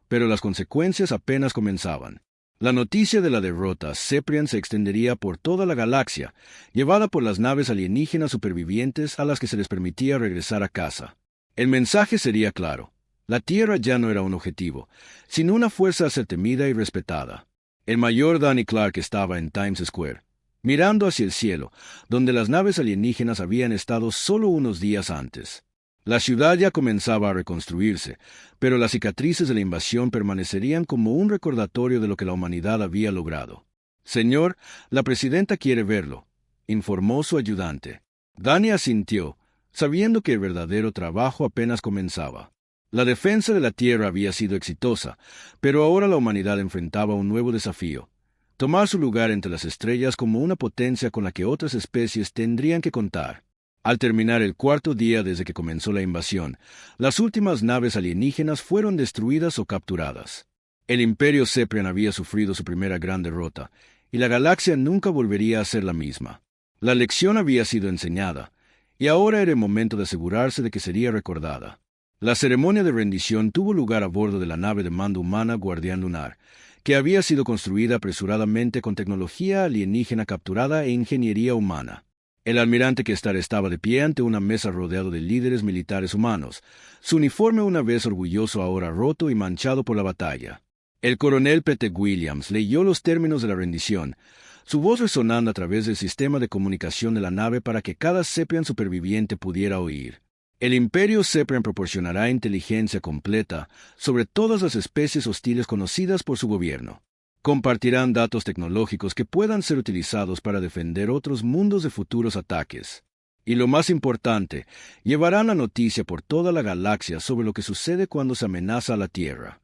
S1: pero las consecuencias apenas comenzaban. La noticia de la derrota Ceprian se extendería por toda la galaxia, llevada por las naves alienígenas supervivientes a las que se les permitía regresar a casa. El mensaje sería claro. La Tierra ya no era un objetivo, sino una fuerza a ser temida y respetada. El mayor Danny Clark estaba en Times Square, mirando hacia el cielo, donde las naves alienígenas habían estado solo unos días antes. La ciudad ya comenzaba a reconstruirse, pero las cicatrices de la invasión permanecerían como un recordatorio de lo que la humanidad había logrado. Señor, la presidenta quiere verlo, informó su ayudante. Danny asintió, sabiendo que el verdadero trabajo apenas comenzaba. La defensa de la Tierra había sido exitosa, pero ahora la humanidad enfrentaba un nuevo desafío: tomar su lugar entre las estrellas como una potencia con la que otras especies tendrían que contar. Al terminar el cuarto día desde que comenzó la invasión, las últimas naves alienígenas fueron destruidas o capturadas. El Imperio Ceprian había sufrido su primera gran derrota, y la galaxia nunca volvería a ser la misma. La lección había sido enseñada, y ahora era el momento de asegurarse de que sería recordada. La ceremonia de rendición tuvo lugar a bordo de la nave de mando humana Guardián Lunar, que había sido construida apresuradamente con tecnología alienígena capturada e ingeniería humana. El almirante Kestar estaba de pie ante una mesa rodeado de líderes militares humanos, su uniforme una vez orgulloso ahora roto y manchado por la batalla. El coronel Pete Williams leyó los términos de la rendición, su voz resonando a través del sistema de comunicación de la nave para que cada Ceprian superviviente pudiera oír. El Imperio Ceprian proporcionará inteligencia completa sobre todas las especies hostiles conocidas por su gobierno. Compartirán datos tecnológicos que puedan ser utilizados para defender otros mundos de futuros ataques. Y lo más importante, llevarán la noticia por toda la galaxia sobre lo que sucede cuando se amenaza a la Tierra.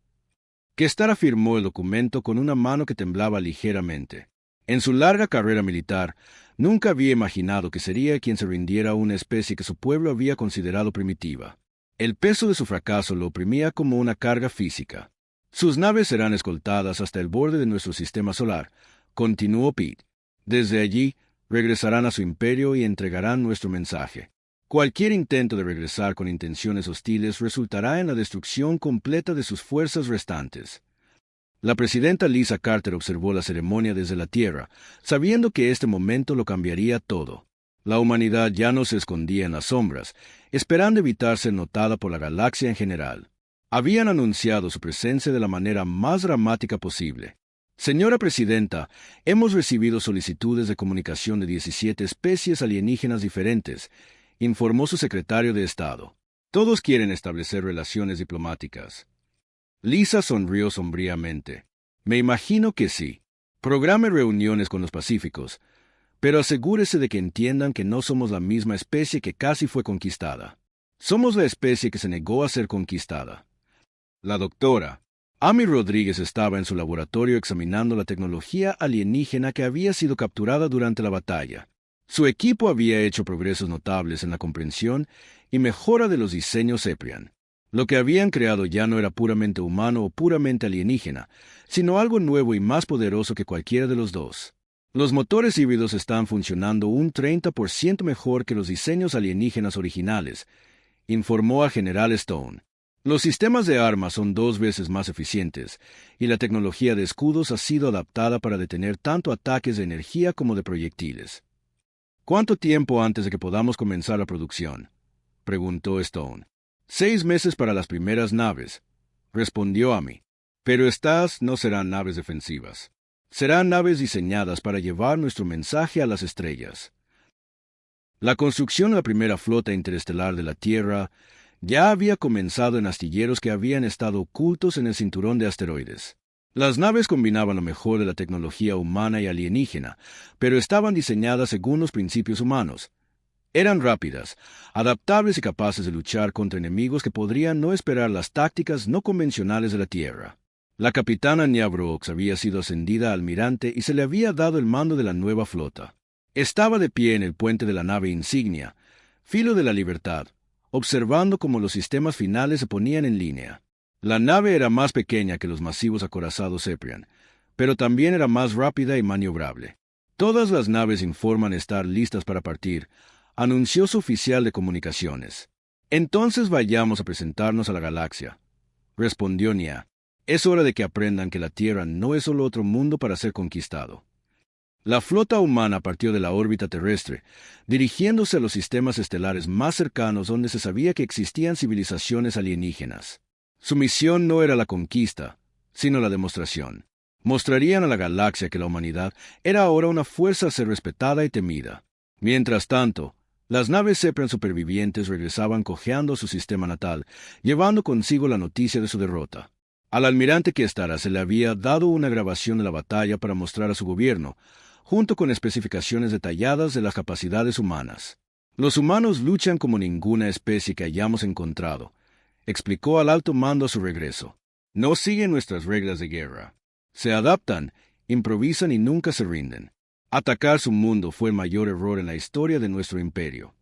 S1: Kestar firmó el documento con una mano que temblaba ligeramente. En su larga carrera militar, nunca había imaginado que sería quien se rindiera a una especie que su pueblo había considerado primitiva. El peso de su fracaso lo oprimía como una carga física. Sus naves serán escoltadas hasta el borde de nuestro sistema solar, continuó Pete. Desde allí, regresarán a su imperio y entregarán nuestro mensaje. Cualquier intento de regresar con intenciones hostiles resultará en la destrucción completa de sus fuerzas restantes. La presidenta Lisa Carter observó la ceremonia desde la Tierra, sabiendo que este momento lo cambiaría todo. La humanidad ya no se escondía en las sombras, esperando evitar ser notada por la galaxia en general. Habían anunciado su presencia de la manera más dramática posible. Señora Presidenta, hemos recibido solicitudes de comunicación de 17 especies alienígenas diferentes, informó su secretario de Estado. Todos quieren establecer relaciones diplomáticas. Lisa sonrió sombríamente. Me imagino que sí. Programe reuniones con los pacíficos, pero asegúrese de que entiendan que no somos la misma especie que casi fue conquistada. Somos la especie que se negó a ser conquistada. La doctora Amy Rodríguez estaba en su laboratorio examinando la tecnología alienígena que había sido capturada durante la batalla. Su equipo había hecho progresos notables en la comprensión y mejora de los diseños Ceprian. Lo que habían creado ya no era puramente humano o puramente alienígena, sino algo nuevo y más poderoso que cualquiera de los dos. Los motores híbridos están funcionando un 30% mejor que los diseños alienígenas originales, informó a General Stone. Los sistemas de armas son 2 veces más eficientes, y la tecnología de escudos ha sido adaptada para detener tanto ataques de energía como de proyectiles. ¿Cuánto tiempo antes de que podamos comenzar la producción?, preguntó Stone. 6 meses para las primeras naves, respondió Amy. Pero estas no serán naves defensivas. Serán naves diseñadas para llevar nuestro mensaje a las estrellas. La construcción de la primera flota interestelar de la Tierra ya había comenzado en astilleros que habían estado ocultos en el cinturón de asteroides. Las naves combinaban lo mejor de la tecnología humana y alienígena, pero estaban diseñadas según los principios humanos. Eran rápidas, adaptables y capaces de luchar contra enemigos que podrían no esperar las tácticas no convencionales de la Tierra. La capitana Nya Brooks había sido ascendida a almirante y se le había dado el mando de la nueva flota. Estaba de pie en el puente de la nave insignia, Filo de la Libertad, observando cómo los sistemas finales se ponían en línea. La nave era más pequeña que los masivos acorazados Ceprian, pero también era más rápida y maniobrable. Todas las naves informan estar listas para partir, anunció su oficial de comunicaciones. Entonces vayamos a presentarnos a la galaxia, respondió Nya. Es hora de que aprendan que la Tierra no es solo otro mundo para ser conquistado. La flota humana partió de la órbita terrestre, dirigiéndose a los sistemas estelares más cercanos donde se sabía que existían civilizaciones alienígenas. Su misión no era la conquista, sino la demostración. Mostrarían a la galaxia que la humanidad era ahora una fuerza a ser respetada y temida. Mientras tanto, las naves Ceprian supervivientes regresaban cojeando a su sistema natal, llevando consigo la noticia de su derrota. Al almirante Kiestara se le había dado una grabación de la batalla para mostrar a su gobierno, junto con especificaciones detalladas de las capacidades humanas. Los humanos luchan como ninguna especie que hayamos encontrado, explicó al alto mando a su regreso. No siguen nuestras reglas de guerra. Se adaptan, improvisan y nunca se rinden. Atacar su mundo fue el mayor error en la historia de nuestro imperio.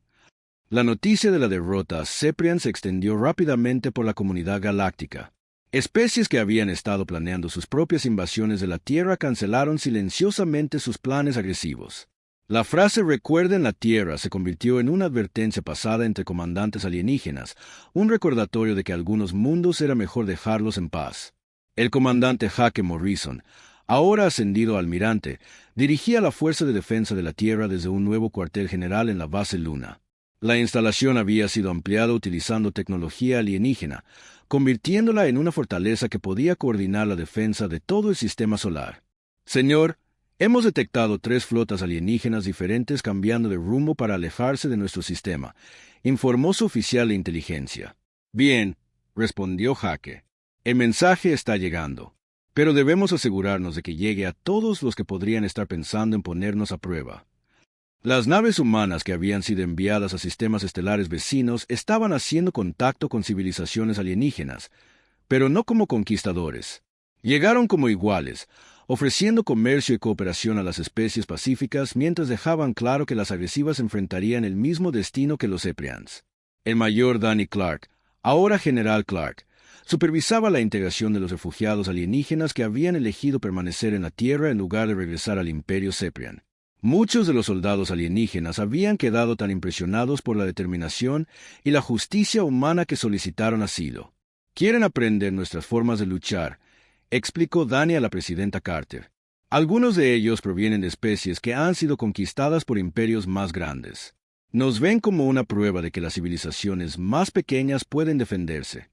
S1: La noticia de la derrota Ceprian se extendió rápidamente por la comunidad galáctica. Especies que habían estado planeando sus propias invasiones de la Tierra cancelaron silenciosamente sus planes agresivos. La frase "recuerden la Tierra" se convirtió en una advertencia pasada entre comandantes alienígenas, un recordatorio de que algunos mundos era mejor dejarlos en paz. El comandante Hake Morrison, ahora ascendido a almirante, dirigía la Fuerza de Defensa de la Tierra desde un nuevo cuartel general en la base Luna. La instalación había sido ampliada utilizando tecnología alienígena, convirtiéndola en una fortaleza que podía coordinar la defensa de todo el sistema solar. Señor, hemos detectado 3 flotas alienígenas diferentes cambiando de rumbo para alejarse de nuestro sistema, informó su oficial de inteligencia. Bien, respondió Hake. El mensaje está llegando, pero debemos asegurarnos de que llegue a todos los que podrían estar pensando en ponernos a prueba. Las naves humanas que habían sido enviadas a sistemas estelares vecinos estaban haciendo contacto con civilizaciones alienígenas, pero no como conquistadores. Llegaron como iguales, ofreciendo comercio y cooperación a las especies pacíficas mientras dejaban claro que las agresivas enfrentarían el mismo destino que los Ceprians. El mayor Danny Clark, ahora General Clark, supervisaba la integración de los refugiados alienígenas que habían elegido permanecer en la Tierra en lugar de regresar al Imperio Ceprian. Muchos de los soldados alienígenas habían quedado tan impresionados por la determinación y la justicia humana que solicitaron asilo. Quieren aprender nuestras formas de luchar, explicó Danny a la presidenta Carter. Algunos de ellos provienen de especies que han sido conquistadas por imperios más grandes. Nos ven como una prueba de que las civilizaciones más pequeñas pueden defenderse.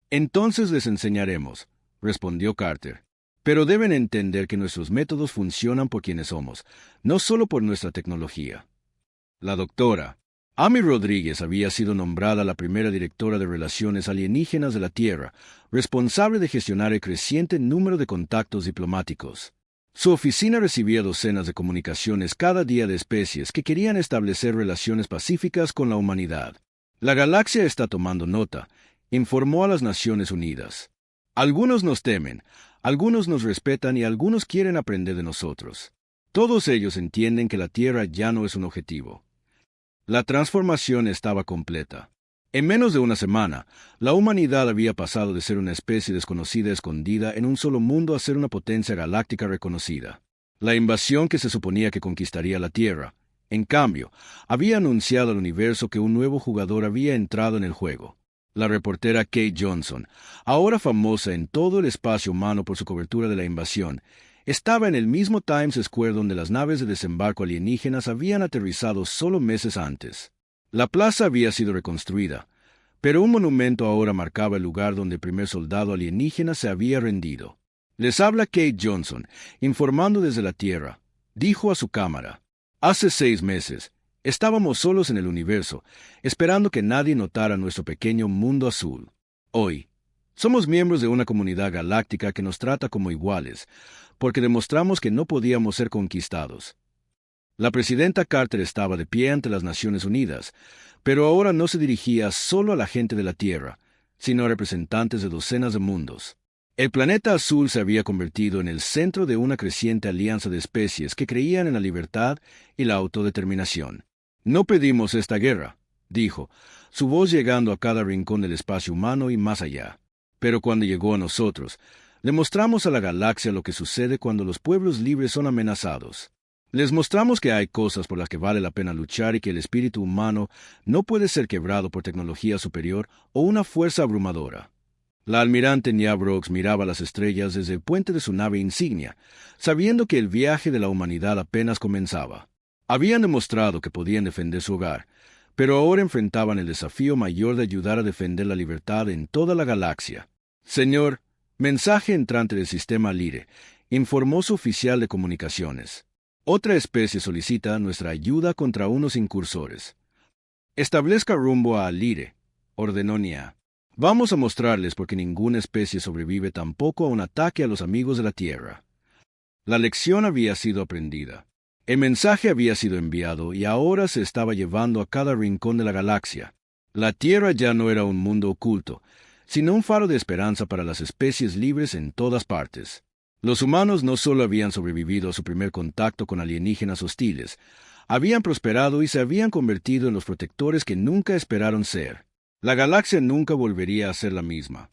S1: Entonces les enseñaremos, respondió Carter. Pero deben entender que nuestros métodos funcionan por quienes somos, no solo por nuestra tecnología. La doctora Amy Rodríguez había sido nombrada la primera directora de Relaciones Alienígenas de la Tierra, responsable de gestionar el creciente número de contactos diplomáticos. Su oficina recibía docenas de comunicaciones cada día de especies que querían establecer relaciones pacíficas con la humanidad. La galaxia está tomando nota, informó a las Naciones Unidas. Algunos nos temen, algunos nos respetan y algunos quieren aprender de nosotros. Todos ellos entienden que la Tierra ya no es un objetivo. La transformación estaba completa. En menos de una semana, la humanidad había pasado de ser una especie desconocida escondida en un solo mundo a ser una potencia galáctica reconocida. La invasión que se suponía que conquistaría la Tierra, en cambio, había anunciado al universo que un nuevo jugador había entrado en el juego. La reportera Kate Johnson, ahora famosa en todo el espacio humano por su cobertura de la invasión, estaba en el mismo Times Square donde las naves de desembarco alienígenas habían aterrizado solo meses antes. La plaza había sido reconstruida, pero un monumento ahora marcaba el lugar donde el primer soldado alienígena se había rendido. Les habla Kate Johnson, informando desde la Tierra. Dijo a su cámara: hace 6 meses, estábamos solos en el universo, esperando que nadie notara nuestro pequeño mundo azul. Hoy, somos miembros de una comunidad galáctica que nos trata como iguales, porque demostramos que no podíamos ser conquistados. La presidenta Carter estaba de pie ante las Naciones Unidas, pero ahora no se dirigía solo a la gente de la Tierra, sino a representantes de docenas de mundos. El planeta azul se había convertido en el centro de una creciente alianza de especies que creían en la libertad y la autodeterminación. No pedimos esta guerra, dijo, su voz llegando a cada rincón del espacio humano y más allá. Pero cuando llegó a nosotros, le mostramos a la galaxia lo que sucede cuando los pueblos libres son amenazados. Les mostramos que hay cosas por las que vale la pena luchar y que el espíritu humano no puede ser quebrado por tecnología superior o una fuerza abrumadora. La almirante Nya Brox miraba las estrellas desde el puente de su nave insignia, sabiendo que el viaje de la humanidad apenas comenzaba. Habían demostrado que podían defender su hogar, pero ahora enfrentaban el desafío mayor de ayudar a defender la libertad en toda la galaxia. Señor, mensaje entrante del sistema Lyre, informó su oficial de comunicaciones. Otra especie solicita nuestra ayuda contra unos incursores. Establezca rumbo a Lyre, ordenó Nya. Vamos a mostrarles por qué ninguna especie sobrevive tampoco a un ataque a los amigos de la Tierra. La lección había sido aprendida. El mensaje había sido enviado y ahora se estaba llevando a cada rincón de la galaxia. La Tierra ya no era un mundo oculto, sino un faro de esperanza para las especies libres en todas partes. Los humanos no solo habían sobrevivido a su primer contacto con alienígenas hostiles, habían prosperado y se habían convertido en los protectores que nunca esperaron ser. La galaxia nunca volvería a ser la misma.